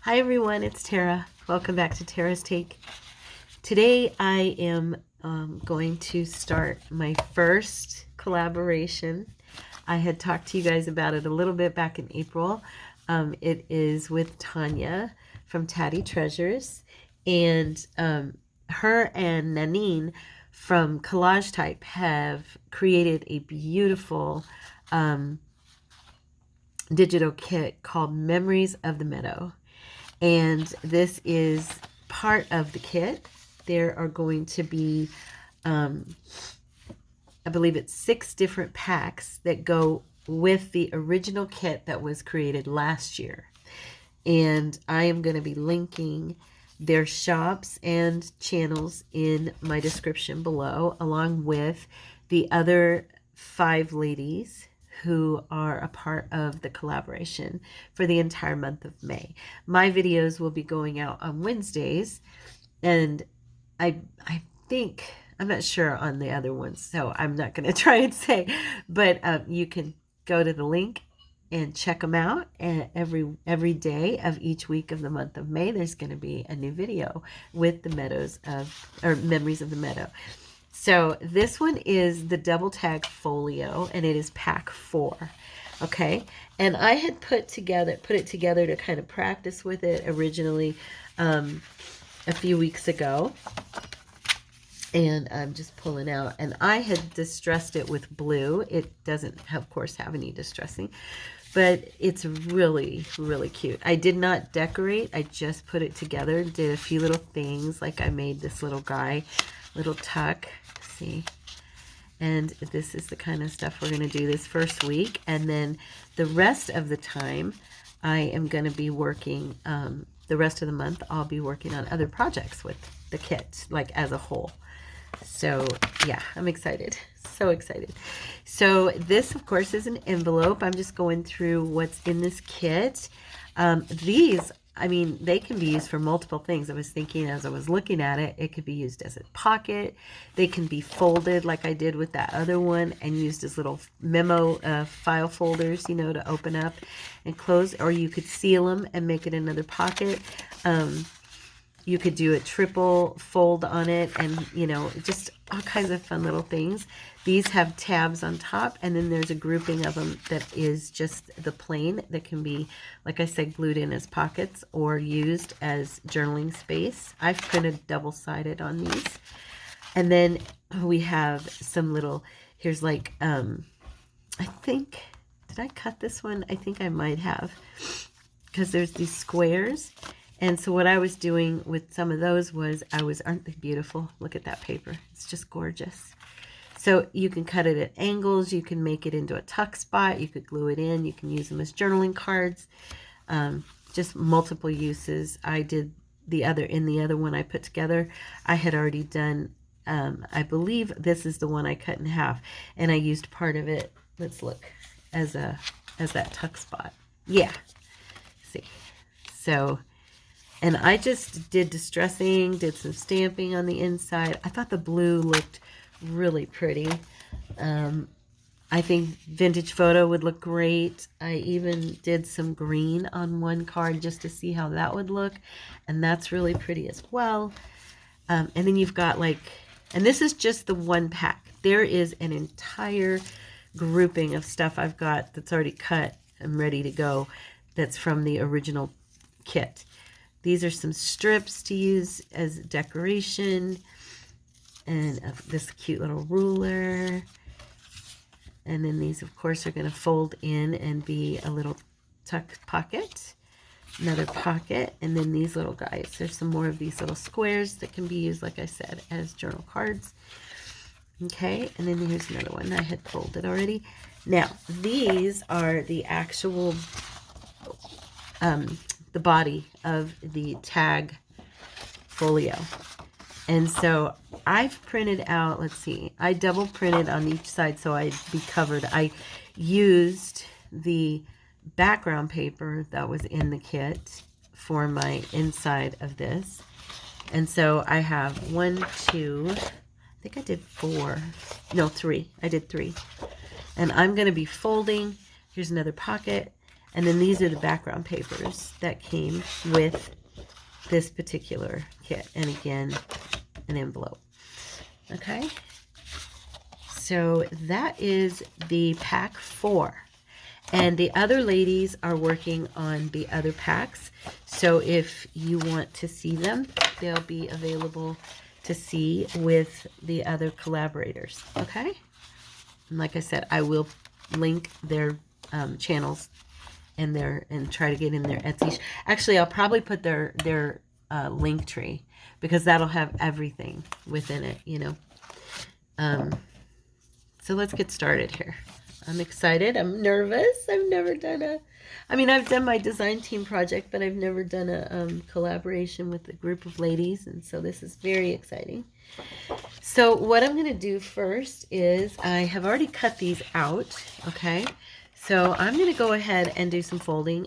Hi everyone, it's Tara. Welcome back to Tara's Take. Today I am going to start my first collaboration. I had talked to you guys about it a little bit back in April. It is with Tanya from Tatty Treasures, and her and Nanine from Collage Type have created a beautiful digital kit called Memories of the Meadow. And this is part of the kit. There are going to be, I believe it's 6 different packs that go with the original kit that was created last year. And I am going to be linking their shops and channels in my description below, along with the other 5 ladies who are a part of the collaboration for the entire month of May. My videos will be going out on Wednesdays, and I think, I'm not sure on the other ones, so I'm not going to try and say, but you can go to the link and check them out. And every day of each week of the month of May, there's going to be a new video with the Memories of the Meadow. So this one is the double tag folio, and it is pack 4. Okay, and I had put it together to kind of practice with it originally a few weeks ago. And I'm just pulling out, and I had distressed it with blue. It doesn't, of course, have any distressing, but it's really, really cute. I did not decorate. I just put it together, did a few little things, like I made this little guy, little tuck, see? And this is the kind of stuff we're going to do this first week. And then the rest of the time, I am going to be working, the rest of the month, I'll be working on other projects with the kit, like as a whole. So yeah, I'm excited. So excited. So this, of course, is an envelope. I'm just going through what's in this kit. These, I mean, they can be used for multiple things. I was thinking as I was looking at it, it could be used as a pocket. They can be folded like I did with that other one and used as little memo file folders, you know, to open up and close. Or you could seal them and make it another pocket. You could do a triple fold on it, and, you know, just all kinds of fun little things. These have tabs on top, and then there's a grouping of them that is just the plain that can be, like I said, glued in as pockets or used as journaling space. I've printed double-sided on these. And then we have some little, here's like, I think, did I cut this one? I think I might have, because there's these squares. And so what I was doing with some of those was aren't they beautiful? Look at that paper. It's just gorgeous. So you can cut it at angles. You can make it into a tuck spot. You could glue it in. You can use them as journaling cards. Just multiple uses. I did the other one I put together. I had already done, I believe this is the one I cut in half. And I used part of it, let's look, as that tuck spot. Yeah. See. So, and I just did distressing, did some stamping on the inside. I thought the blue looked really pretty. I think vintage photo would look great. I even did some green on one card just to see how that would look. And that's really pretty as well. And then you've got like, and this is just the one pack. There is an entire grouping of stuff I've got that's already cut and ready to go. That's from the original kit. These are some strips to use as decoration, and this cute little ruler. And then these, of course, are going to fold in and be a little tuck pocket, another pocket, and then these little guys. There's some more of these little squares that can be used, like I said, as journal cards. Okay, and then here's another one. I had folded already. Now, these are the actual the body of the tag folio. And so I've printed out, let's see, I double printed on each side so I'd be covered. I used the background paper that was in the kit for my inside of this. And so I have 1, 2, I think I did 4, no, 3. I did 3. And I'm going to be folding. Here's another pocket. And then these are the background papers that came with this particular kit. And again, an envelope. Okay. So that is the pack 4. And the other ladies are working on the other packs. So if you want to see them, they'll be available to see with the other collaborators. Okay. And like I said, I will link their channels and try to get in their Etsy. Actually, I'll probably put their link tree, because that'll have everything within it, you know. So let's get started here. I'm excited. I'm nervous. I've never done I've done my design team project, but I've never done a collaboration with a group of ladies. And so this is very exciting. So what I'm going to do first is I have already cut these out. Okay. So I'm going to go ahead and do some folding.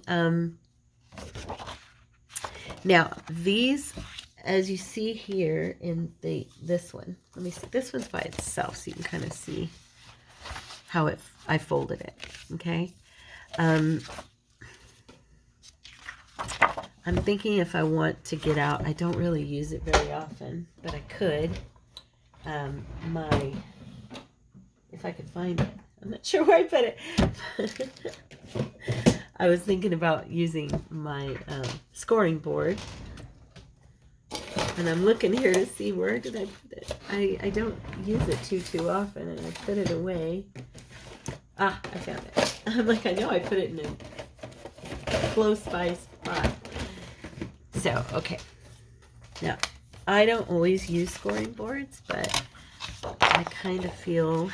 Now these, as you see here in this one, let me see. This one's by itself, so you can kind of see how I folded it. Okay. I'm thinking if I want to get out, I don't really use it very often, but I could. If I could find it, I'm not sure where I put it. I was thinking about using my scoring board, and I'm looking here to see where did I put it. I don't use it too often, and I put it away. Ah, I found it. I'm like, I know I put it in a close by spot. So, okay. Now, I don't always use scoring boards, but I kind of feel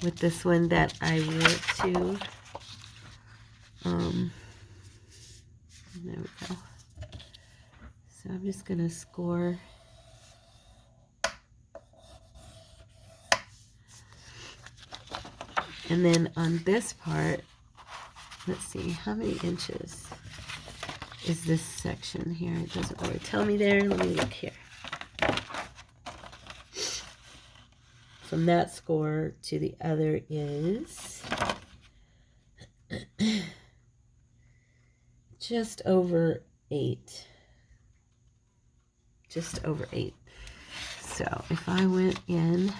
with this one that I want to. There we go. So I'm just going to score. And then on this part, let's see, how many inches is this section here? It doesn't really tell me there. Let me look here. From that score to the other is just over 8. Just over 8. So if I went in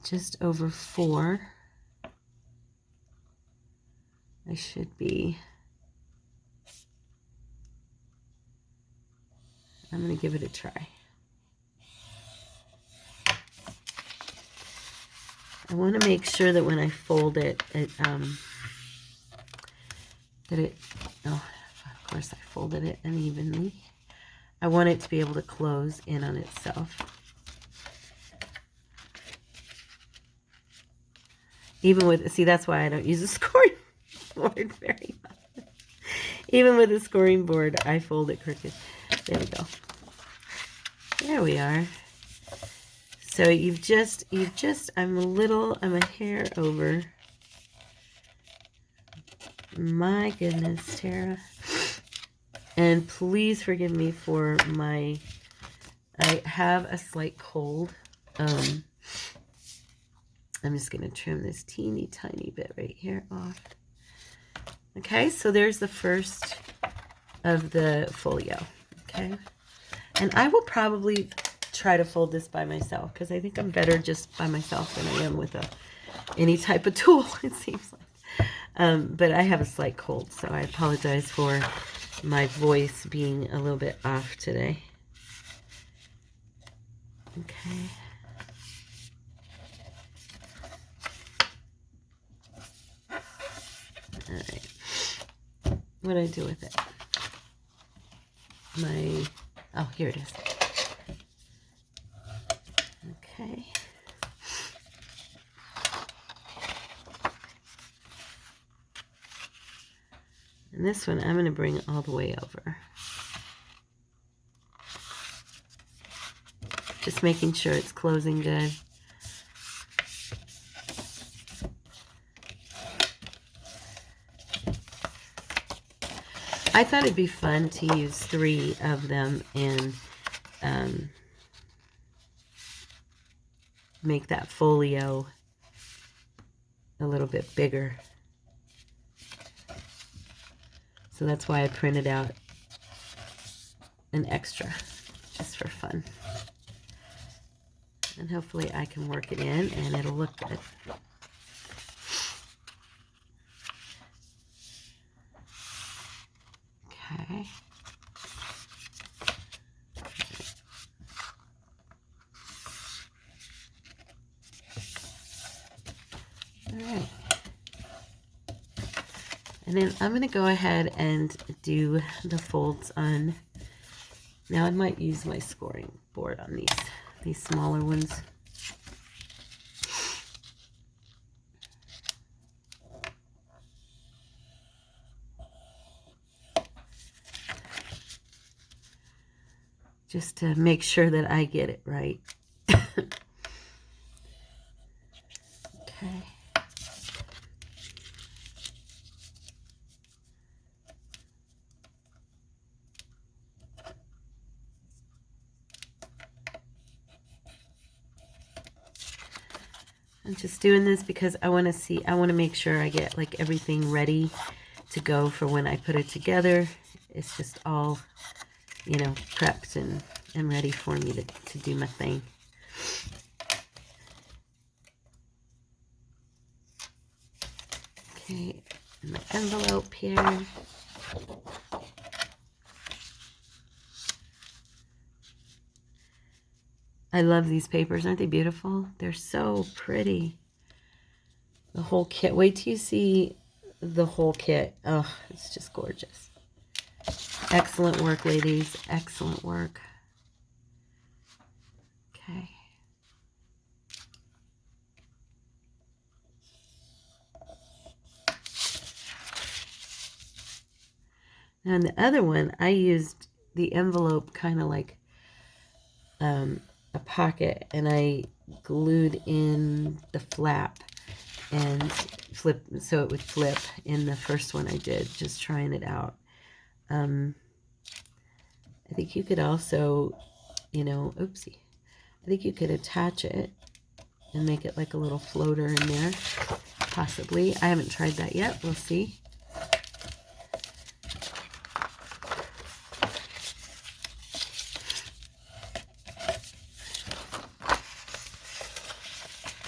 just over 4, I should be, I'm going to give it a try. I want to make sure that when I fold it, oh, of course I folded it unevenly. I want it to be able to close in on itself. Even with, see, that's why I don't use a scoring board very much. Even with a scoring board, I fold it crooked. There we go. There we are. So I'm a hair over. My goodness, Tara. And please forgive me for I have a slight cold. I'm just going to trim this teeny tiny bit right here off. Okay, so there's the first of the folio. Okay, and I will probably try to fold this by myself, because I think I'm better just by myself than I am with any type of tool, it seems like. But I have a slight cold, so I apologize for my voice being a little bit off today. Okay. All right. What do I do with it? Oh, here it is. Okay. And this one, I'm going to bring it all the way over. Just making sure it's closing good. I thought it'd be fun to use 3 of them and make that folio a little bit bigger. So that's why I printed out an extra, just for fun. And hopefully I can work it in and it'll look good. Okay. All right. And then I'm going to go ahead and do the folds on. Now I might use my scoring board on these smaller ones. Just to make sure that I get it right. Okay. I'm just doing this because I want to make sure I get like everything ready to go for when I put it together. It's just all, you know, prepped and ready for me to do my thing. Okay, and my envelope here. I love these papers. Aren't they beautiful? They're so pretty. The whole kit. Wait till you see the whole kit. Oh, it's just gorgeous. Excellent work, ladies. Excellent work. Okay. Now, in the other one, I used the envelope kind of like a pocket, and I glued in the flap and flip, so it would flip in the first one I did, just trying it out. I think you could also, you know, oopsie. I think you could attach it and make it like a little floater in there, possibly. I haven't tried that yet. We'll see.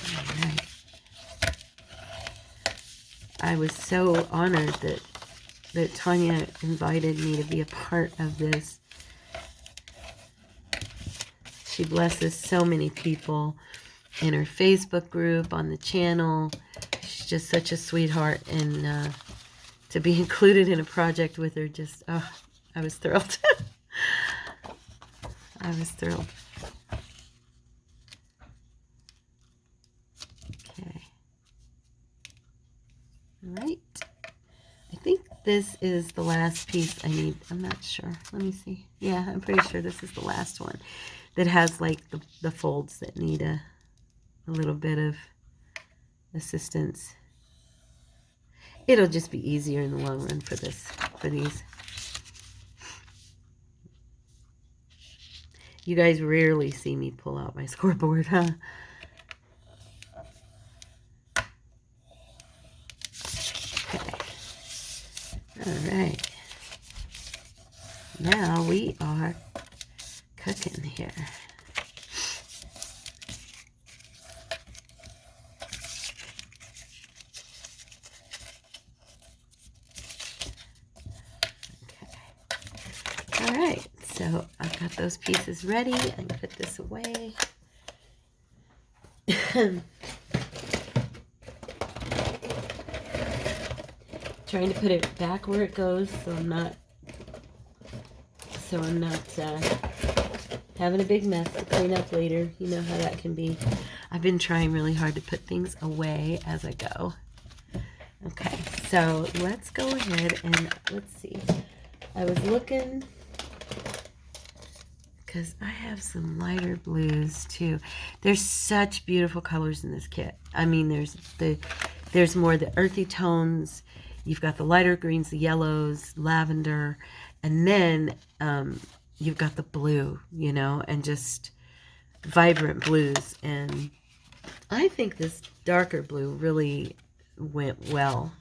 All right. I was so honored that Tanya invited me to be a part of this. She blesses so many people in her Facebook group, on the channel. She's just such a sweetheart, and to be included in a project with her, just, oh, I was thrilled. I was thrilled. Okay. All right. I think this is the last piece I need. I'm not sure. Let me see. Yeah, I'm pretty sure this is the last one that has like the folds that need a little bit of assistance. It'll just be easier in the long run for these. You guys rarely see me pull out my scoreboard, huh? Okay. All right. Now we are cooking here. Okay. All right. So I've got those pieces ready. I'm gonna put this away. Trying to put it back where it goes, so I'm not having a big mess to clean up later. You know how that can be. I've been trying really hard to put things away as I go. Okay, so let's go ahead and let's see. I was looking, because I have some lighter blues too. There's such beautiful colors in this kit. I mean, there's more of the earthy tones. You've got the lighter greens, the yellows, lavender, and then you've got the blue, you know, and just vibrant blues. And I think this darker blue really went well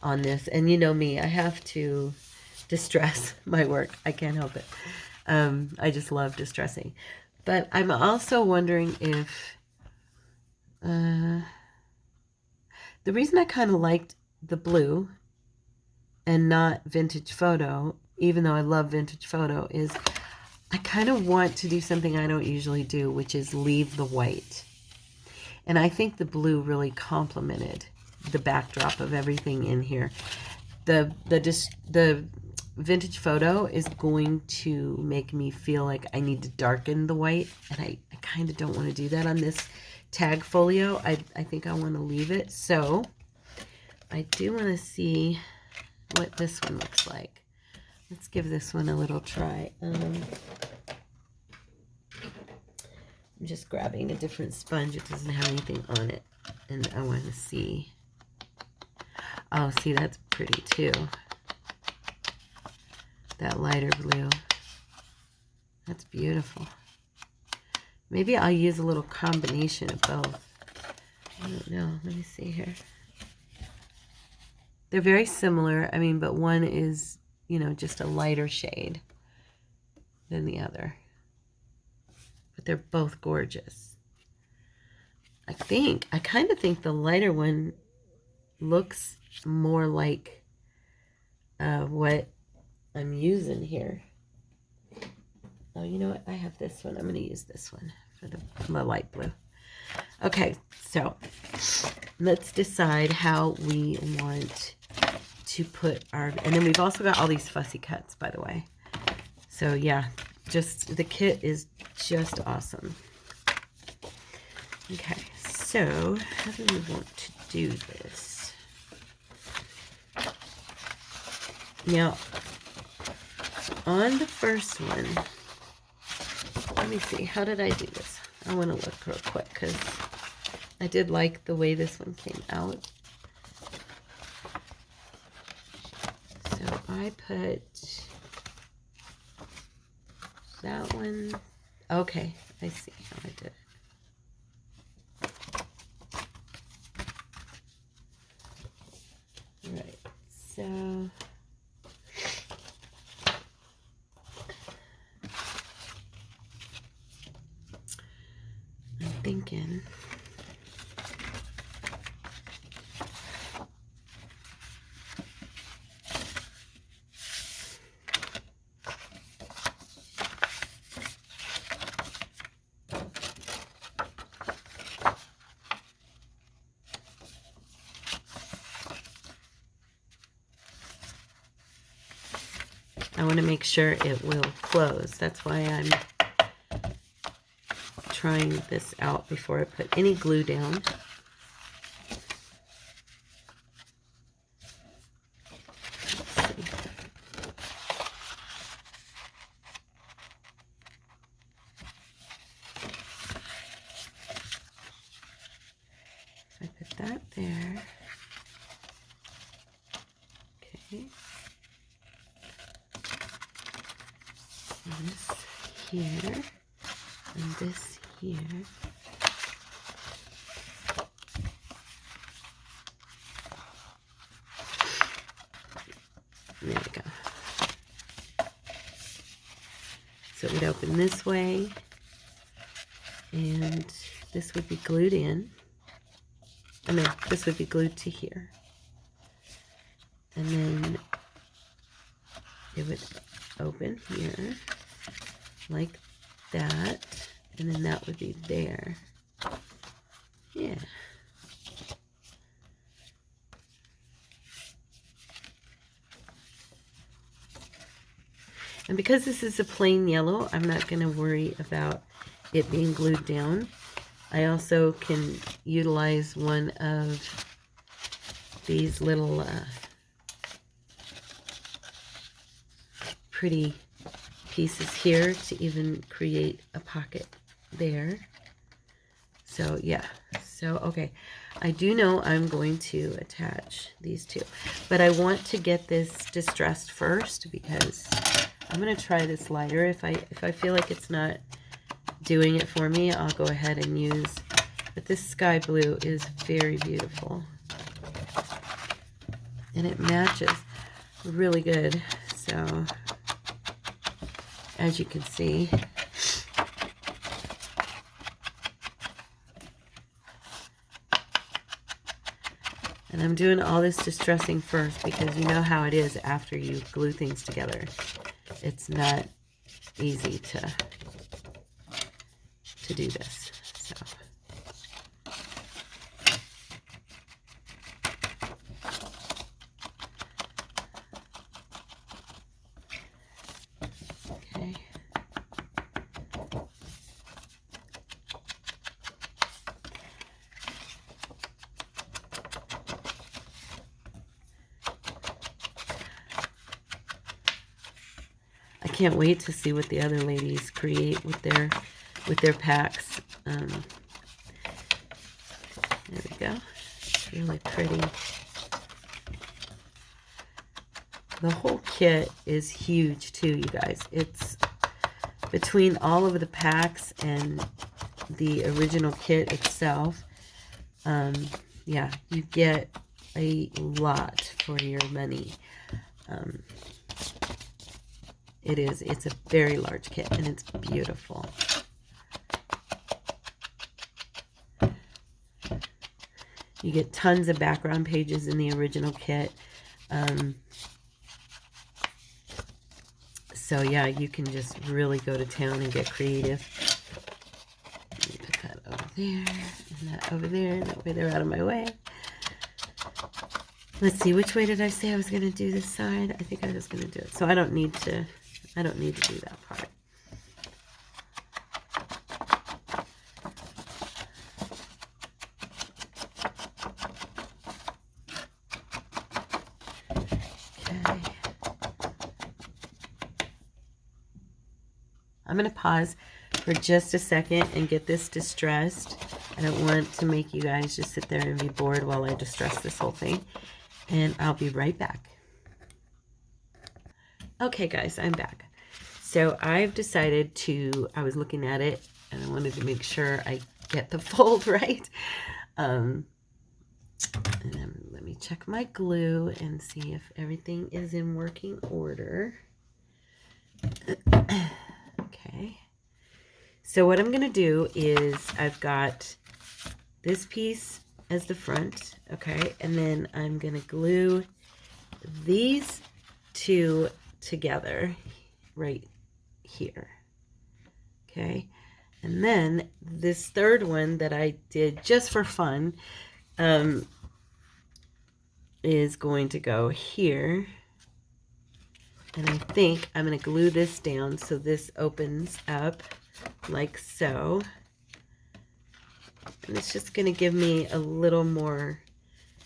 on this. And you know me, I have to distress my work. I can't help it. I just love distressing. But I'm also wondering if the reason I kind of liked the blue and not Vintage Photo, even though I love Vintage Photo, is I kind of want to do something I don't usually do, which is leave the white. And I think the blue really complemented the backdrop of everything in here. The Vintage Photo is going to make me feel like I need to darken the white, and I kind of don't want to do that on this tag folio. I think I want to leave it. So I do want to see what this one looks like. Let's give this one a little try. I'm just grabbing a different sponge. It doesn't have anything on it, and I want to see. Oh, see, that's pretty too. That lighter blue. That's beautiful. Maybe I'll use a little combination of both. I don't know. Let me see here. They're very similar. I mean, but one is, you know, just a lighter shade than the other. But they're both gorgeous. I kind of think the lighter one looks more like what I'm using here. Oh, you know what? I have this one. I'm going to use this one for the light blue. Okay, so let's decide how we want to put our... And then we've also got all these fussy cuts, by the way. So, yeah, just the kit is just awesome. Okay, so how do we want to do this? Now, on the first one, let me see, how did I do this? I want to look real quick because I did like the way this one came out. So I put that one. Okay, I see how I did it. Right, so I'm thinking I want to make sure it will close. That's why I'm trying this out before I put any glue down. I put that there. Okay. And this here, and this here. There we go. So it would open this way, and this would be glued in. I mean, this would be glued to here. And then it would open here like that, and then that would be there. Yeah. And because this is a plain yellow, I'm not going to worry about it being glued down. I also can utilize one of these little pretty pieces here to even create a pocket there. So yeah, so okay, I do know I'm going to attach these two, but I want to get this distressed first because I'm going to try this lighter. If I feel like it's not doing it for me, I'll go ahead and use, but this sky blue is very beautiful. and it matches really good. So as you can see, and I'm doing all this distressing first because you know how it is after you glue things together. It's not easy to do this. So okay. I can't wait to see what the other ladies create with their packs. There we go. It's really pretty. The whole kit is huge too, you guys. It's between all of the packs and the original kit itself. Yeah, you get a lot for your money. It's a very large kit, and it's beautiful. You get tons of background pages in the original kit. So yeah, you can just really go to town and get creative. Let me put that over there, and that over there, and that way they're out of my way. Let's see, which way did I say I was going to do this side? I think I was going to do it. So I don't need to do that part. Okay. I'm going to pause for just a second and get this distressed. I don't want to make you guys just sit there and be bored while I distress this whole thing. And I'll be right back. Okay, guys, I'm back. So I've decided I was looking at it, and I wanted to make sure I get the fold right. And then let me check my glue and see if everything is in working order. Okay. So what I'm going to do is I've got this piece as the front, okay, and then I'm going to glue these two together right here, okay, and then this third one that I did just for fun is going to go here, and I think I'm going to glue this down so this opens up like so. And it's just going to give me a little more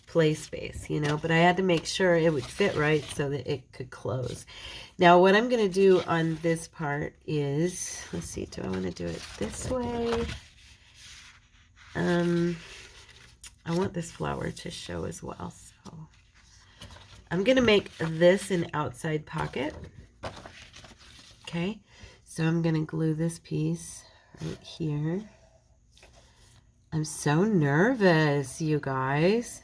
play space, you know, but I had to make sure it would fit right so that it could close. Now, what I'm going to do on this part is, let's see, do I want to do it this way? I want this flower to show as well, so I'm going to make this an outside pocket. Okay, so I'm going to glue this piece right here. I'm so nervous, you guys,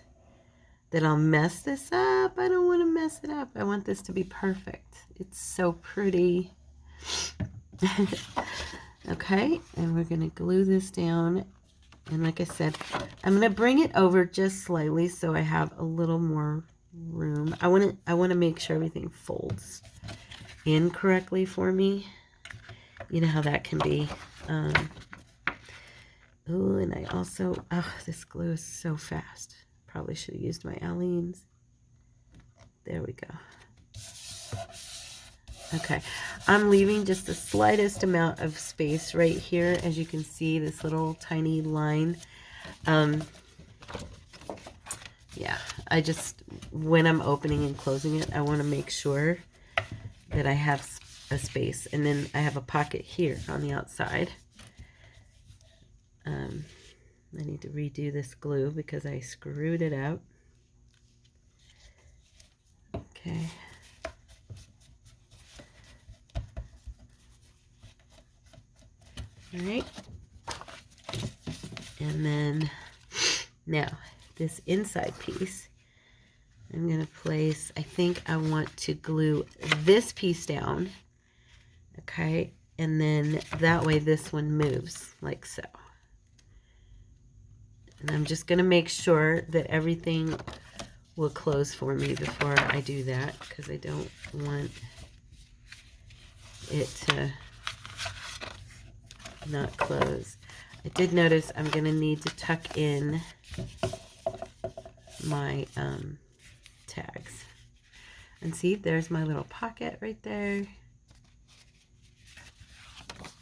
that I'll mess this up. I don't want to mess it up. I want this to be perfect. It's so pretty. Okay, and we're going to glue this down. And like I said, I'm going to bring it over just slightly so I have a little more room. I want to make sure everything folds in correctly for me. You know how that can be. Oh, and I also, this glue is so fast. Probably should have used my Aleene's. There we go. Okay, I'm leaving just the slightest amount of space right here. As you can see, this little tiny line. Yeah, I just, when I'm opening and closing it, I want to make sure that I have a space. And then I have a pocket here on the outside. I need to redo this glue because I screwed it up. Okay. All right. And then now this inside piece, I'm going to place, I think I want to glue this piece down. Okay. And then that way this one moves like so. And I'm just going to make sure that everything will close for me before I do that, because I don't want it to not close. I did notice I'm going to need to tuck in my tags. And see, there's my little pocket right there.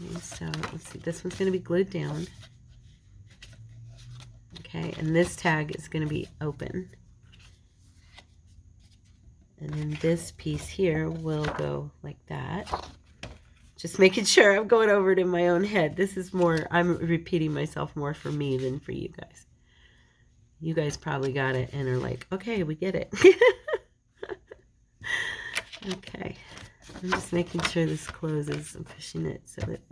And so let's see, this one's going to be glued down. Okay, and this tag is going to be open. And then this piece here will go like that. Just making sure I'm going over it in my own head. This is more, I'm repeating myself more for me than for you guys. You guys probably got it and are like, okay, we get it. Okay, I'm just making sure this closes. I'm pushing it so that,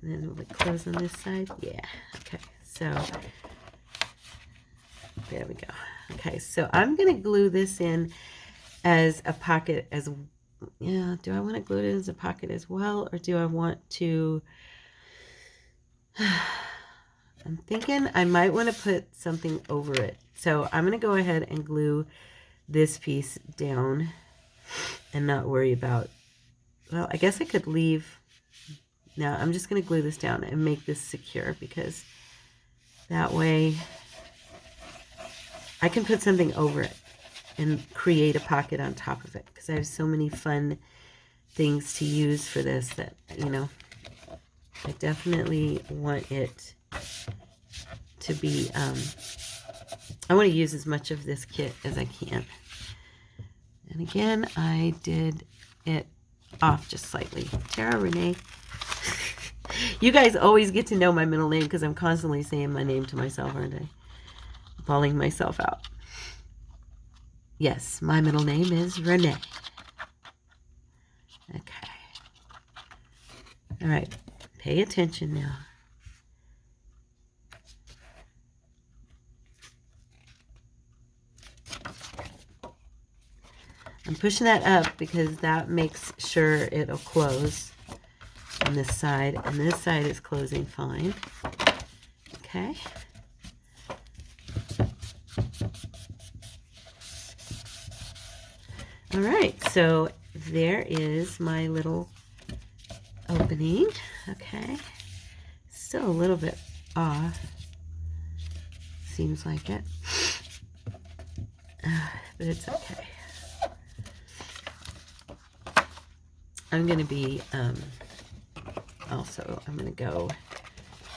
and then will it close on this side? Yeah, okay, so there we go. Okay, so I'm going to glue this in as a pocket as, yeah, do I want to glue it as a pocket as well, or do I want to, I'm thinking I might want to put something over it. So I'm going to go ahead and glue this piece down and not worry about, well, I guess I could leave, now I'm just going to glue this down and make this secure, because that way I can put something over it and create a pocket on top of it, because I have so many fun things to use for this that, you know, I definitely want it to be, I want to use as much of this kit as I can. And again, I did it off just slightly. Tara Renee. You guys always get to know my middle name because I'm constantly saying my name to myself, aren't I? Calling myself out. Yes, my middle name is Renee. Okay. All right. Pay attention now. I'm pushing that up because that makes sure it'll close on this side, and this side is closing fine. Okay. All right, so there is my little opening. Okay. Still a little bit off. Seems like it. But it's okay. I'm going to be, also, I'm going to go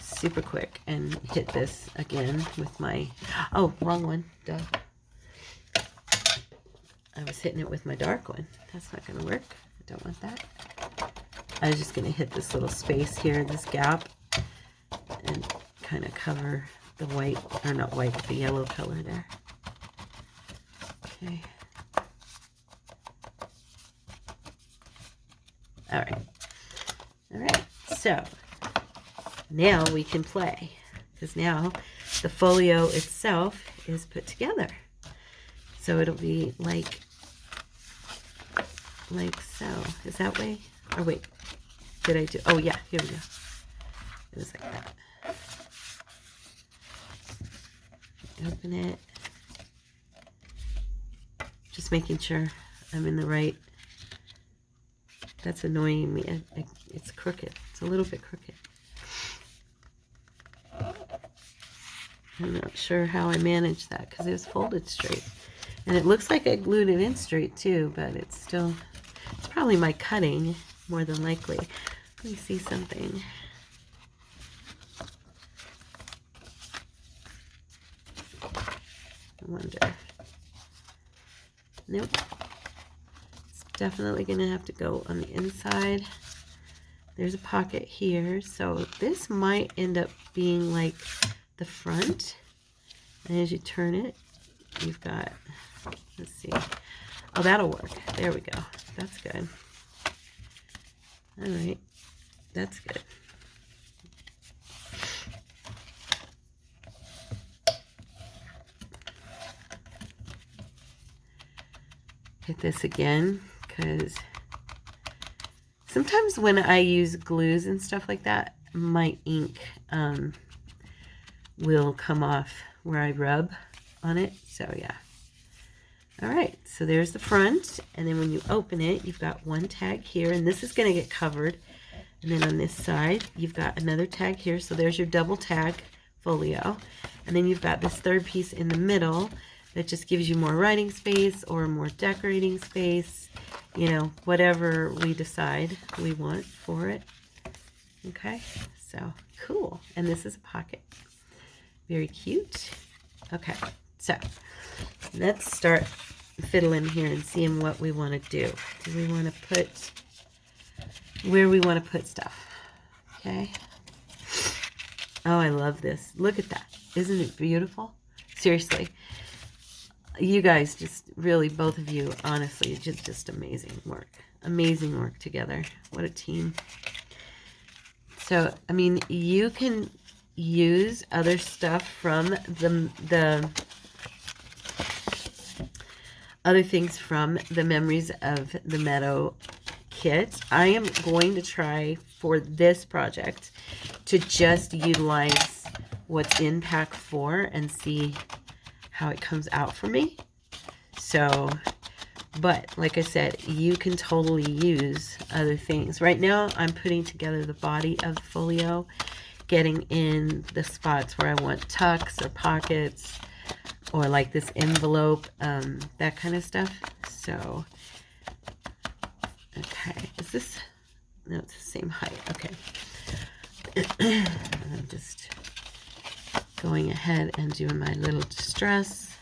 super quick and hit this again with my, oh, wrong one, duh. I was hitting it with my dark one. That's not going to work. I don't want that. I was just going to hit this little space here, this gap, and kind of cover the white, or not white, but the yellow color there. Okay. All right, so now we can play, because now the folio itself is put together. So it'll be like so. Is that way? Or wait, did I do, oh yeah, here we go. It was like that. Open it. Just making sure I'm in the right. That's annoying me. It's crooked. It's a little bit crooked. I'm not sure how I managed that because it was folded straight. And it looks like I glued it in straight too, but it's still, it's probably my cutting more than likely. Let me see something. I wonder. Nope. It's definitely going to have to go on the inside. There's a pocket here, so this might end up being like the front. And as you turn it, you've got, let's see. Oh, that'll work. There we go. That's good. All right. That's good. this again because sometimes when I use glues and stuff like that, my ink will come off where I rub on it. So yeah. All right, so there's the front, and then when you open it, you've got one tag here, and this is going to get covered. And then on this side, you've got another tag here, so there's your double tag folio. And then you've got this third piece in the middle that just gives you more writing space or more decorating space, you know, whatever we decide we want for it. Okay, so cool. And this is a pocket. Very cute. Okay, so let's start fiddling here and seeing what we want to do. Do we want to put where we want to put stuff? Okay. Oh, I love this. Look at that. Isn't it beautiful? Seriously. You guys just really, both of you, honestly, just amazing work. Amazing work together. What a team. So, I mean, you can use other stuff from the other things from the Memories of the Meadow kit. I am going to try for this project to just utilize what's in pack 4 and see how it comes out for me. So, but like I said, you can totally use other things. Right now, I'm putting together the body of the folio, getting in the spots where I want tucks or pockets, or like this envelope, that kind of stuff. So, okay, is this, no, it's the same height, okay. I'm just going ahead and doing my little distress,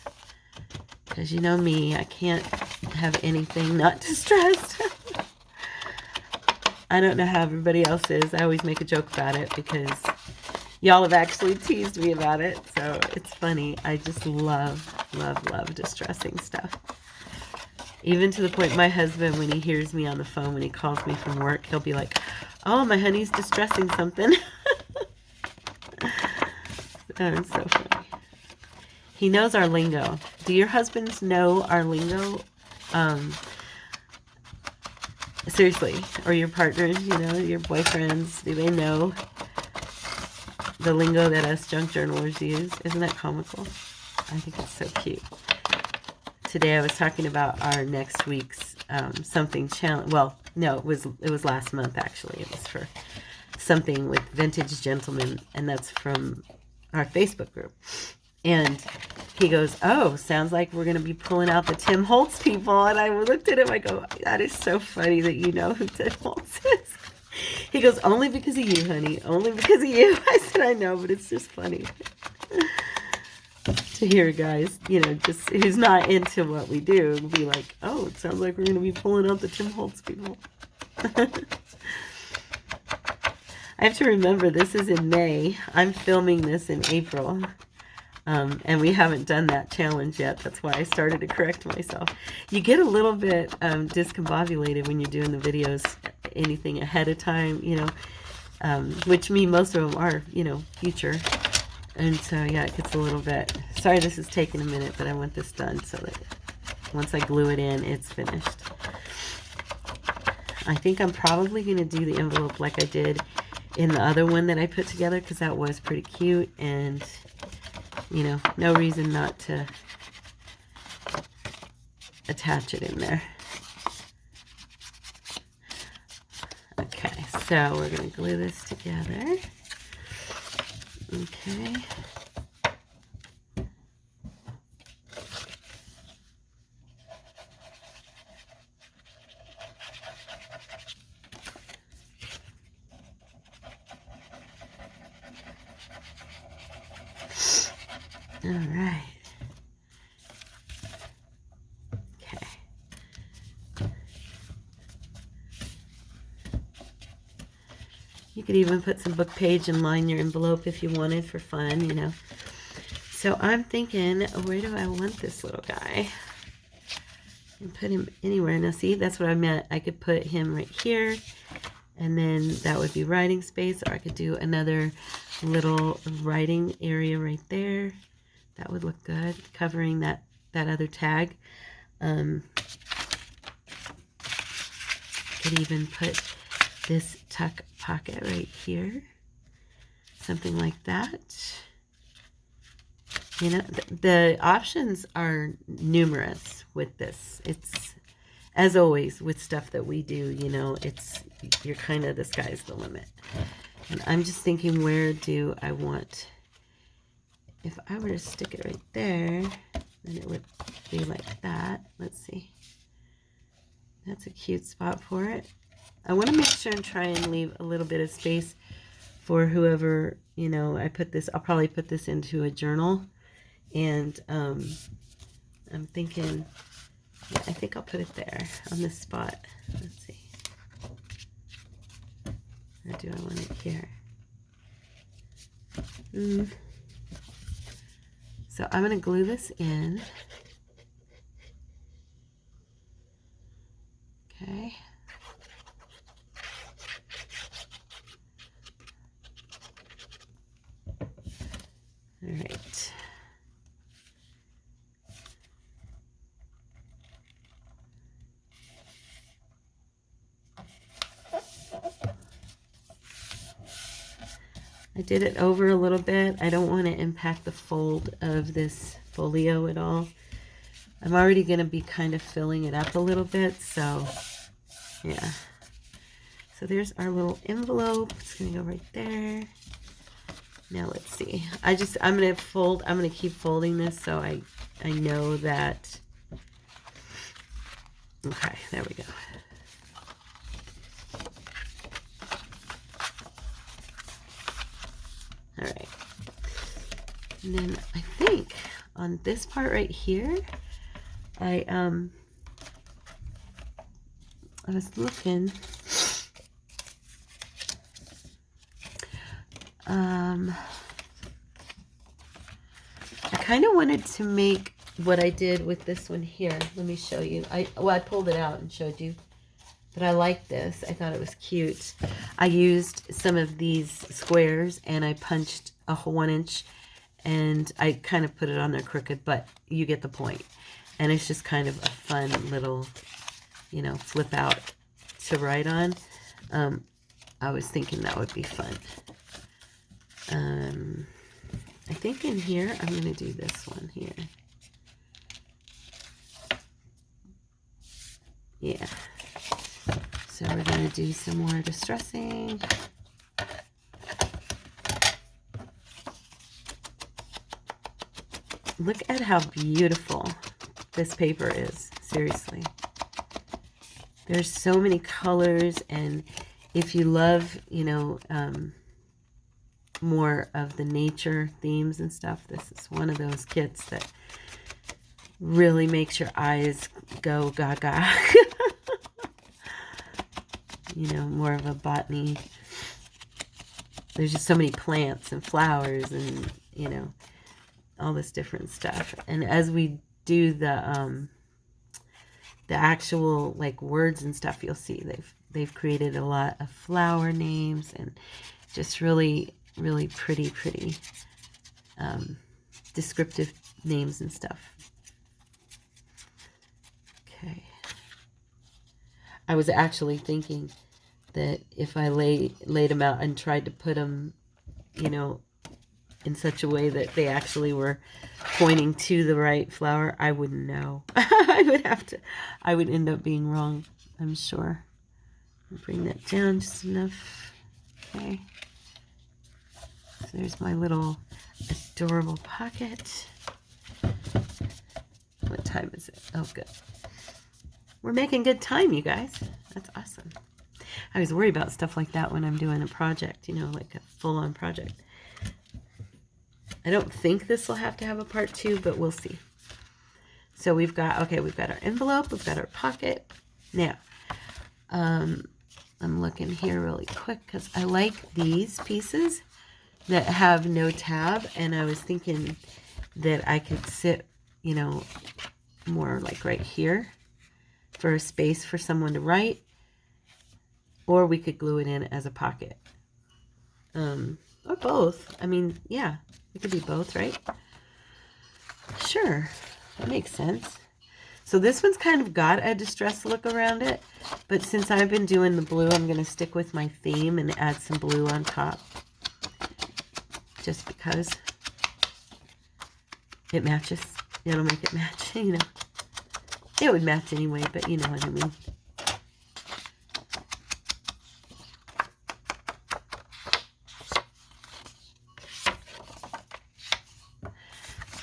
because you know me, I can't have anything not distressed. I don't know how everybody else is. I always make a joke about it because y'all have actually teased me about it, so it's funny. I just love, love, love distressing stuff. Even to the point my husband, when he hears me on the phone, when he calls me from work, he'll be like, oh, my honey's distressing something. Oh, it's so funny. He knows our lingo. Do your husbands know our lingo? Seriously, or your partners, you know, your boyfriends, do they know the lingo that us junk journalers use? Isn't that comical? I think it's so cute. Today I was talking about our next week's something challenge. Well, no, it was last month actually. It was for something with Vintage Gentlemen, and that's from our Facebook group. And he goes, oh, sounds like we're going to be pulling out the Tim Holtz people. And I looked at him, I go, that is so funny that you know who Tim Holtz is. He goes, only because of you, honey. Only because of you. I said, I know, but it's just funny to hear guys, you know, just who's not into what we do, be like, oh, it sounds like we're going to be pulling out the Tim Holtz people. I have to remember this is in May. I'm filming this in April. And we haven't done that challenge yet. That's why I started to correct myself. You get a little bit discombobulated when you're doing the videos, anything ahead of time, you know, which most of them are, you know, future. And so, yeah, it gets a little bit, sorry this is taking a minute, but I want this done so that once I glue it in, it's finished. I think I'm probably going to do the envelope like I did in the other one that I put together, because that was pretty cute, and you know, no reason not to attach it in there. Okay, so we're going to glue this together. Okay. All right. Okay. You could even put some book page and line your envelope if you wanted for fun, you know. So I'm thinking, where do I want this little guy? And put him anywhere. Now see, that's what I meant. I could put him right here, and then that would be writing space, or I could do another little writing area right there. That would look good, covering that other tag. could even put this tuck pocket right here. Something like that. You know, the options are numerous with this. It's, as always, with stuff that we do, you know, you're kind of, the sky's the limit. And I'm just thinking, where do I want, if I were to stick it right there, then it would be like that. Let's see. That's a cute spot for it. I want to make sure and try and leave a little bit of space for whoever, you know, I'll probably put this into a journal. And I'm thinking, yeah, I think I'll put it there on this spot. Let's see. Or do I want it here? So I'm going to glue this in. Okay. All right. I did it over a little bit. I don't want to impact the fold of this folio at all. I'm already going to be kind of filling it up a little bit, so yeah. So there's our little envelope. It's going to go right there. Now let's see. I'm going to keep folding this so I know that. Okay, there we go. All right. And then I think on this part right here, I was looking. I kind of wanted to make what I did with this one here. Let me show you. I pulled it out and showed you. But I like this. I thought it was cute. I used some of these squares and I punched a 1 inch and I kind of put it on there crooked, but you get the point. And it's just kind of a fun little, you know, flip out to write on. I was thinking that would be fun. I think in here, I'm going to do this one here. Yeah. So we're going to do some more distressing. Look at how beautiful this paper is. Seriously. There's so many colors, and if you love, you know, more of the nature themes and stuff, this is one of those kits that really makes your eyes go gaga. You know, more of a botany. There's just so many plants and flowers and, you know, all this different stuff. And as we do the actual like words and stuff, you'll see they've created a lot of flower names and just really pretty descriptive names and stuff. Okay. I was actually thinking that if I laid them out and tried to put them, you know, in such a way that they actually were pointing to the right flower, I wouldn't know. I would end up being wrong, I'm sure. Bring that down just enough. Okay. So there's my little adorable pocket. What time is it? Oh, good. We're making good time, you guys. That's awesome. I was worried about stuff like that when I'm doing a project, you know, like a full-on project. I don't think this will have to have a part 2, but we'll see. So we've got our envelope, we've got our pocket. Now, I'm looking here really quick because I like these pieces that have no tab, and I was thinking that I could sit, you know, more like right here for a space for someone to write, or we could glue it in as a pocket. Or both. I mean, yeah, it could be both, right? Sure, that makes sense. So this one's kind of got a distressed look around it, but since I've been doing the blue, I'm going to stick with my theme and add some blue on top, just because it matches. It'll make it match, you know. It would match anyway, but you know what I mean.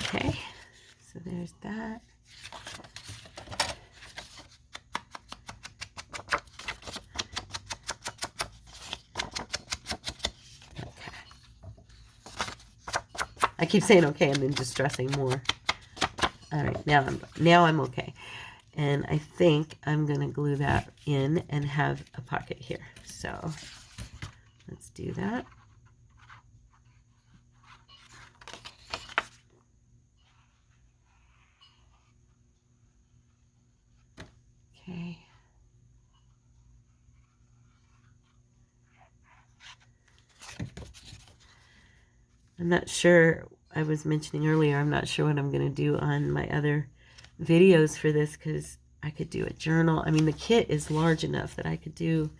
Okay, so there's that. I keep saying okay and then distressing more. All right, now I'm okay. And I think I'm going to glue that in and have a pocket here. So let's do that. Okay. I'm not sure, I was mentioning earlier, I'm not sure what I'm going to do on my other videos for this, because I could do a journal. I mean, the kit is large enough that I could do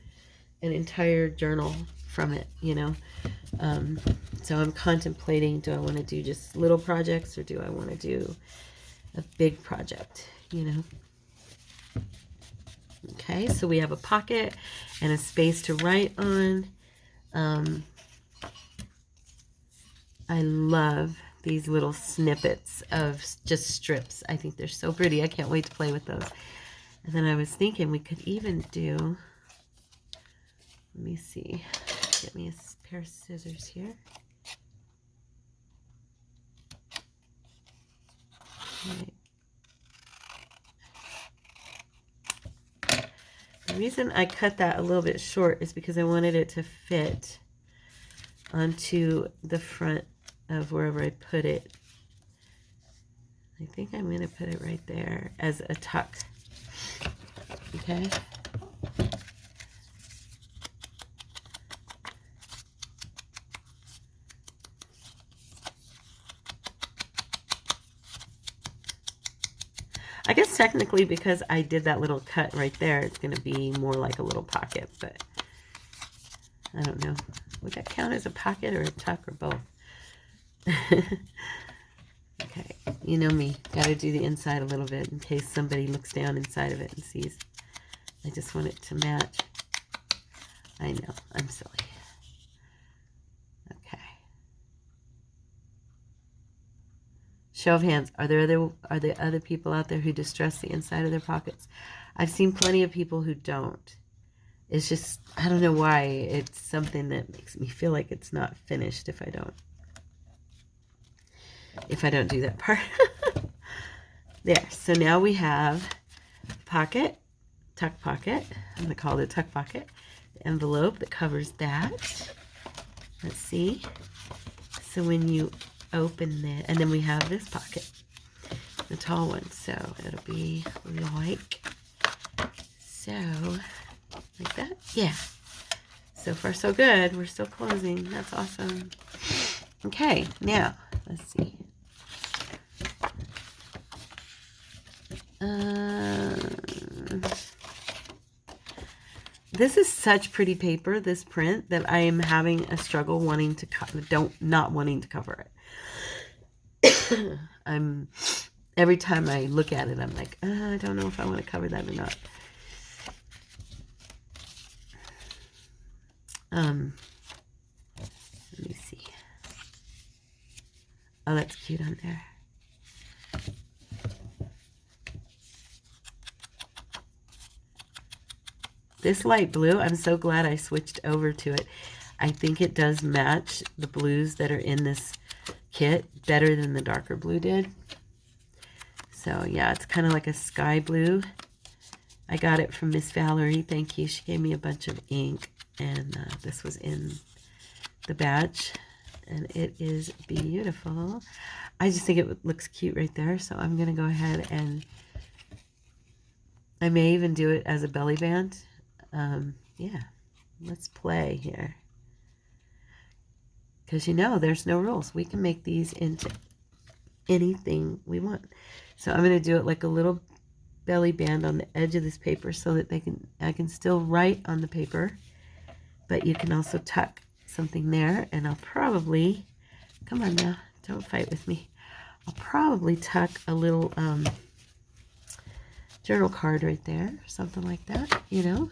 an entire journal from it, you know. So I'm contemplating, do I want to do just little projects or do I want to do a big project, you know. Okay, so we have a pocket and a space to write on. I love these little snippets of just strips. I think they're so pretty. I can't wait to play with those. And then I was thinking we could even do, let me see, get me a pair of scissors here. Okay. The reason I cut that a little bit short is because I wanted it to fit onto the front of wherever I put it. I think I'm going to put it right there as a tuck. Okay. I guess technically because I did that little cut right there, it's going to be more like a little pocket, but I don't know. Would that count as a pocket or a tuck or both? Okay, you know me. Got to do the inside a little bit in case somebody looks down inside of it and sees. I just want it to match. I know, I'm silly. Okay. Show of hands. Are there other people out there who distress the inside of their pockets? I've seen plenty of people who don't. It's just, I don't know why. It's something that makes me feel like it's not finished if I don't do that part. There. So now we have pocket, tuck pocket. I'm going to call it a tuck pocket. The envelope that covers that. Let's see. So when you open it, and then we have this pocket, the tall one. So it'll be like so, like that. Yeah. So far so good. We're still closing. That's awesome. Okay, now let's see. This is such pretty paper, this print, that I am having a struggle wanting to not wanting to cover it. Every time I look at it, I'm like, I don't know if I want to cover that or not. Let me see. Oh, that's cute on there. This light blue, I'm so glad I switched over to it. I think it does match the blues that are in this kit better than the darker blue did. So yeah, it's kind of like a sky blue. I got it from Miss Valerie. Thank you. She gave me a bunch of ink, and this was in the batch, and it is beautiful. I just think it looks cute right there, so I'm going to go ahead and I may even do it as a belly band. Yeah, let's play here. Because you know, there's no rules. We can make these into anything we want. So I'm going to do it like a little belly band on the edge of this paper so that I can still write on the paper, but you can also tuck something there. And I'll probably, come on now, don't fight with me. I'll probably tuck a little journal card right there, something like that, you know,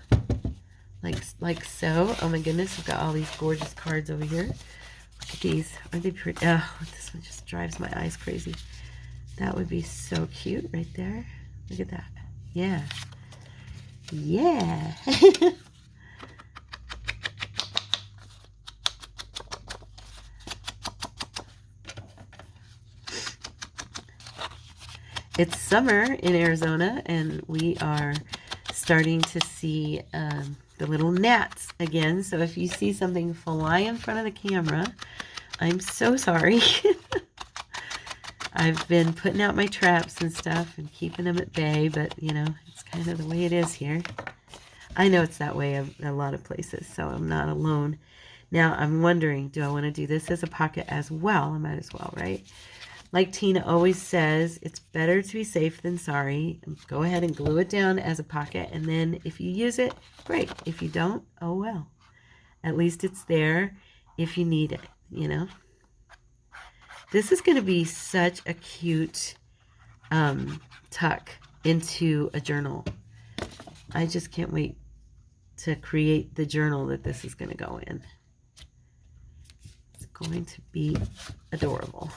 like so. Oh my goodness, I've got all these gorgeous cards over here. Look at these, aren't they pretty? Oh, this one just drives my eyes crazy. That would be so cute right there. Look at that. Yeah. Yeah. It's summer in Arizona, and we are starting to see the little gnats again. So if you see something fly in front of the camera, I'm so sorry. I've been putting out my traps and stuff and keeping them at bay, but, you know, it's kind of the way it is here. I know it's that way a lot of places, so I'm not alone. Now, I'm wondering, do I want to do this as a pocket as well? I might as well, right? Like Tina always says, it's better to be safe than sorry. Go ahead and glue it down as a pocket, and then if you use it, great. If you don't, oh well. At least it's there if you need it, you know? This is going to be such a cute tuck into a journal. I just can't wait to create the journal that this is going to go in. It's going to be adorable.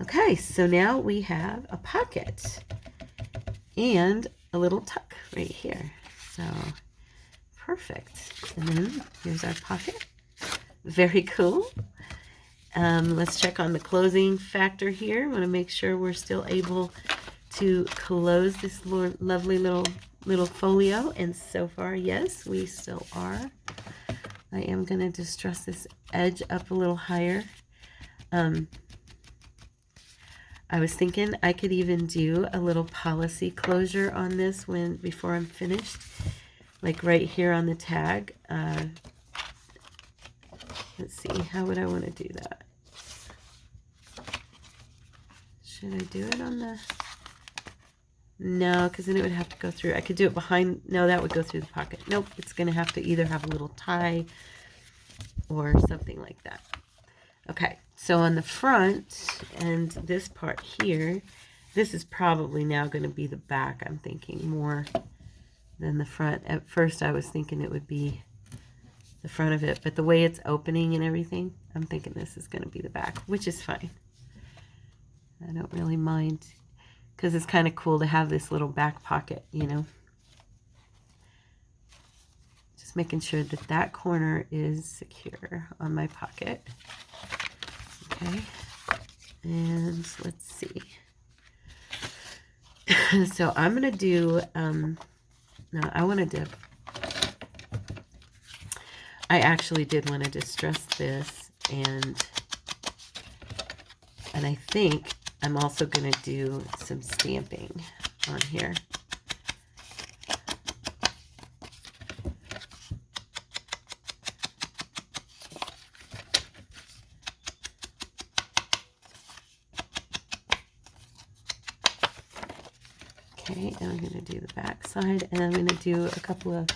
Okay, so now we have a pocket and a little tuck right here. So perfect. And then here's our pocket. Very cool. Let's check on the closing factor here. I want to make sure we're still able to close this lovely little folio. And so far, yes, we still are. I am going to distress this edge up a little higher. I was thinking I could even do a little policy closure on this before I'm finished, like right here on the tag. Let's see, how would I want to do that? Should I do it on the... No, because then it would have to go through. I could do it behind... No, that would go through the pocket. Nope, it's going to have to either have a little tie or something like that. Okay, so on the front and this part here, this is probably now going to be the back, I'm thinking, more than the front. At first I was thinking it would be the front of it, but the way it's opening and everything, I'm thinking this is going to be the back, which is fine. I don't really mind, because it's kind of cool to have this little back pocket, you know. Just making sure that that corner is secure on my pocket. Okay, and let's see. So I'm going to do, I actually did want to distress this, and I think I'm also going to do some stamping on here. Okay, and I'm going to do the back side, and I'm going to do a couple of,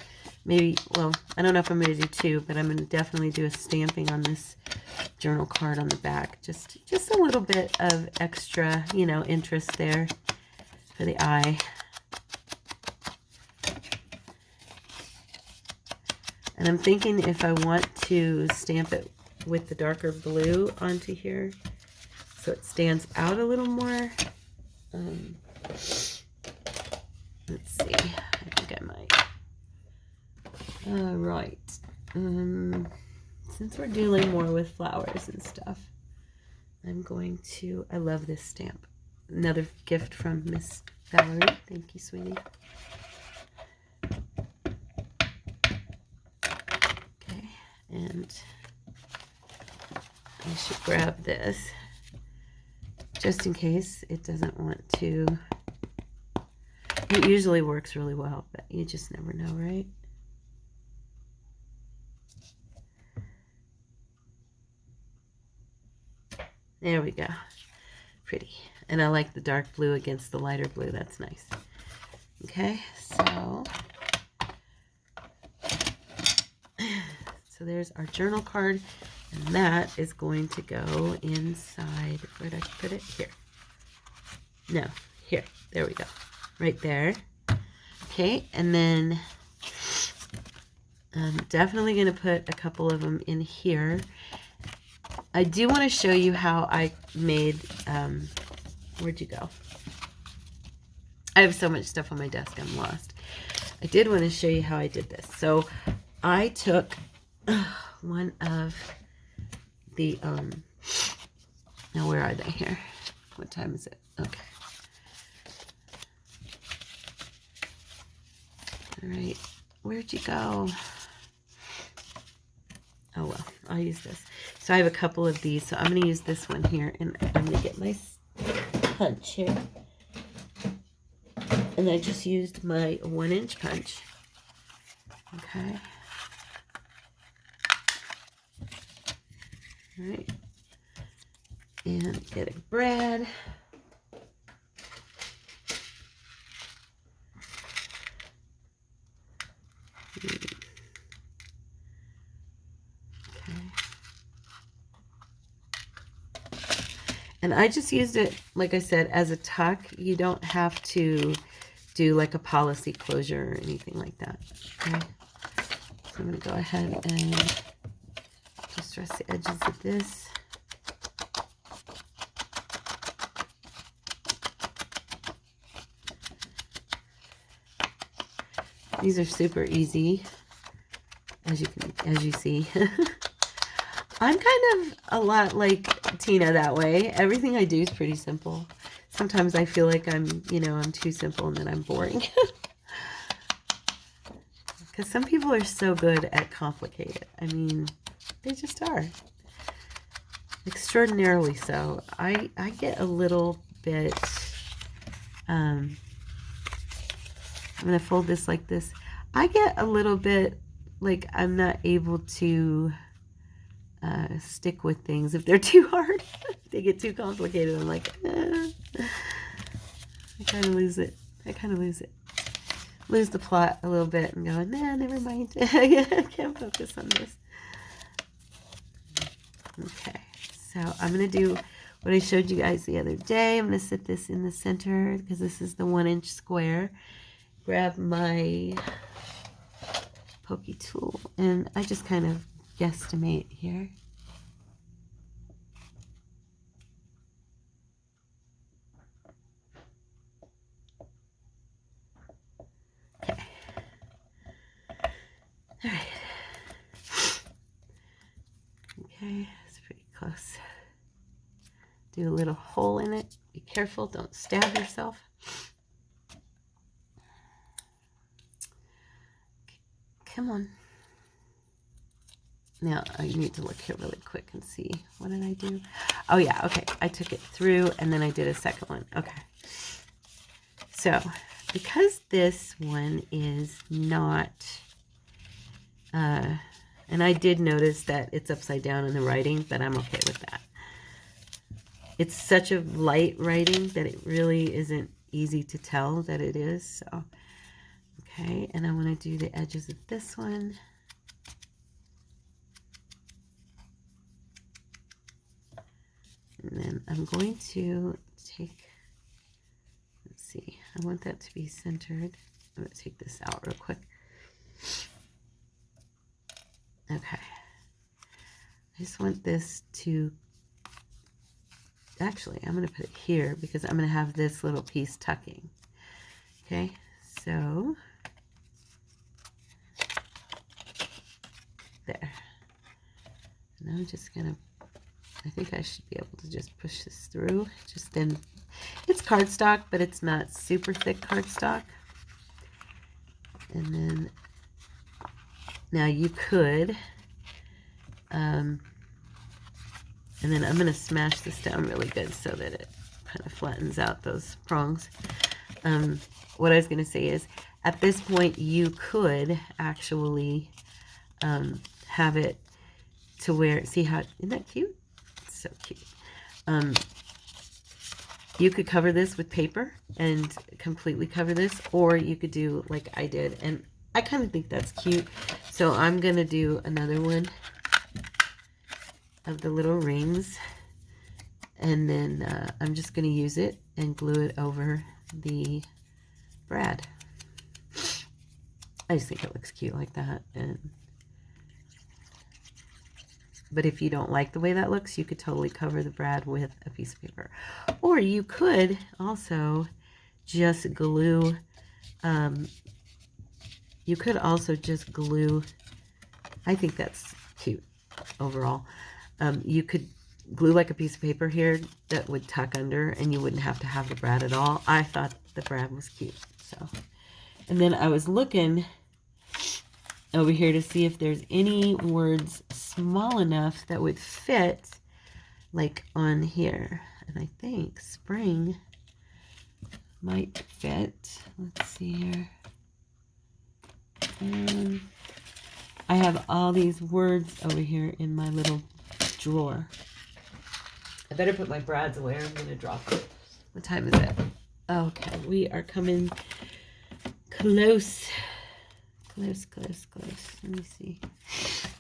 maybe, well, I don't know if I'm going to do two, but I'm going to definitely do a stamping on this journal card on the back. Just a little bit of extra, you know, interest there for the eye. And I'm thinking if I want to stamp it with the darker blue onto here so it stands out a little more. Let's see, I think I might. All right. Since we're dealing more with flowers and stuff, I'm going to, I love this stamp. Another gift from Miss Valerie. Thank you, sweetie. Okay, and I should grab this just in case it doesn't want to. It usually works really well, but you just never know, right? There we go. Pretty. And I like the dark blue against the lighter blue. That's nice. Okay, so there's our journal card, and that is going to go inside. Where did I put it? Here. No, here. There we go. Right there. Okay, and then I'm definitely going to put a couple of them in here. I do want to show you how I made, where'd you go? I have so much stuff on my desk, I'm lost. I did want to show you how I did this. So I took one of the, now where are they here? What time is it? Okay. All right, where'd you go? Oh, well, I'll use this. So I have a couple of these, so I'm going to use this one here, and I'm going to get my punch here. And I just used my 1-inch punch. Okay. All right. And get a brad. And I just used it, like I said, as a tuck. You don't have to do like a policy closure or anything like that. Okay. So I'm going to go ahead and just dress the edges of this. These are super easy, as you see. I'm kind of a lot like Tina that way. Everything I do is pretty simple. Sometimes I feel like I'm too simple and then I'm boring. Because some people are so good at complicated. I mean, they just are. Extraordinarily so. I get a little bit, I'm going to fold this like this. I get a little bit like I'm not able to stick with things if they're too hard. They get too complicated. I'm like, I kind of lose it. Lose the plot a little bit and go, nah, never mind. I can't focus on this. Okay, so I'm going to do what I showed you guys the other day. I'm going to sit this in the center because this is the 1-inch square. Grab my pokey tool and I just kind of guesstimate here. Okay. All right. Okay, it's pretty close. Do a little hole in it. Be careful, don't stab yourself. Come on. Now, I need to look here really quick and see. What did I do? Oh, yeah. Okay. I took it through, and then I did a second one. Okay. So, because this one is not... and I did notice that it's upside down in the writing, but I'm okay with that. It's such a light writing that it really isn't easy to tell that it is. So, okay. And I want to do the edges of this one. And then I'm going to take, let's see, I want that to be centered. I'm going to take this out real quick. Okay. I just want this to, actually, I'm going to put it here because I'm going to have this little piece tucking. Okay, so there. And I'm just going to, I think I should be able to just push this through. Just in, it's cardstock, but it's not super thick cardstock. And then, now you could, and then I'm going to smash this down really good so that it kind of flattens out those prongs. What I was going to say is, at this point, you could actually have it to where, see how, isn't that cute? So cute. You could cover this with paper and completely cover this, or you could do like I did, and I kind of think that's cute. So I'm going to do another one of the little rings, and then I'm just going to use it and glue it over the brad. I just think it looks cute like that. But if you don't like the way that looks, you could totally cover the brad with a piece of paper. Or you could also just glue, I think that's cute overall. You could glue like a piece of paper here that would tuck under, and you wouldn't have to have the brad at all. I thought the brad was cute. So, and then I was looking over here to see if there's any words small enough that would fit like on here. And I think spring might fit. Let's see here. I have all these words over here in my little drawer. I better put my brads away or I'm going to drop it. What time is it? Okay, we are coming close. Close. Let me see.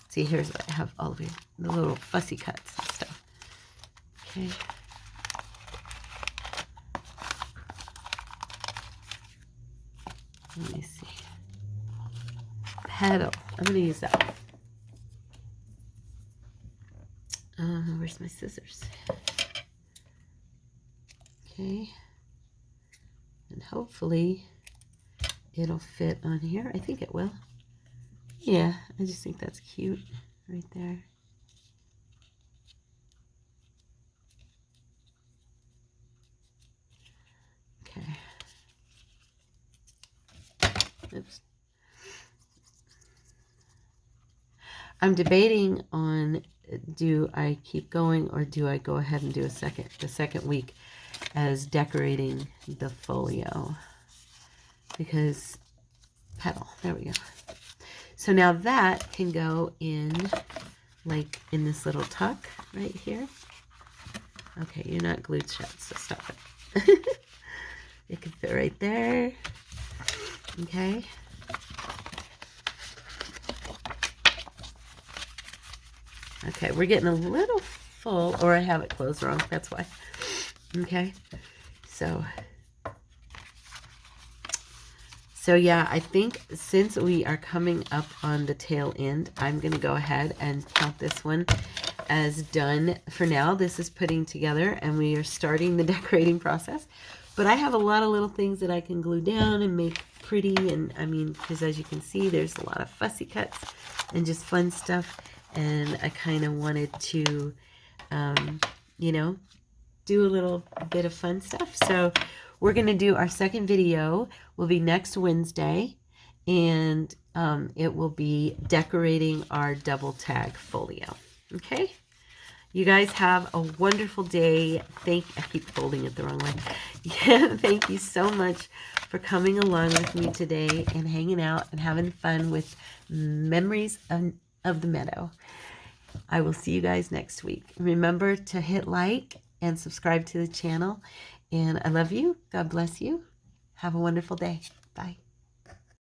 See, here's what I have all of the little fussy cuts and stuff. Okay. Let me see. Petal. I'm going to use that. Where's my scissors? Okay. And hopefully it'll fit on here. I think it will. Yeah, I just think that's cute right there. Okay. Oops. I'm debating on, do I keep going or do I go ahead and do the second week as decorating the folio? Because petal, there we go. So now that can go in like in this little tuck right here. Okay, you're not glued shut, so stop it. It can fit right there. Okay. Okay, we're getting a little full, or I have it closed wrong, that's why. Okay, so yeah, I think since we are coming up on the tail end, I'm going to go ahead and count this one as done for now. This is putting together, and we are starting the decorating process. But I have a lot of little things that I can glue down and make pretty, and I mean, because as you can see, there's a lot of fussy cuts and just fun stuff, and I kind of wanted to, you know, do a little bit of fun stuff. So we're going to do our second video will be next Wednesday, and it will be decorating our double tag folio. Okay? You guys have a wonderful day. I keep folding it the wrong way. Yeah, thank you so much for coming along with me today and hanging out and having fun with Memories of the Meadow. I will see you guys next week. Remember to hit like and subscribe to the channel. And I love you. God bless you. Have a wonderful day. Bye.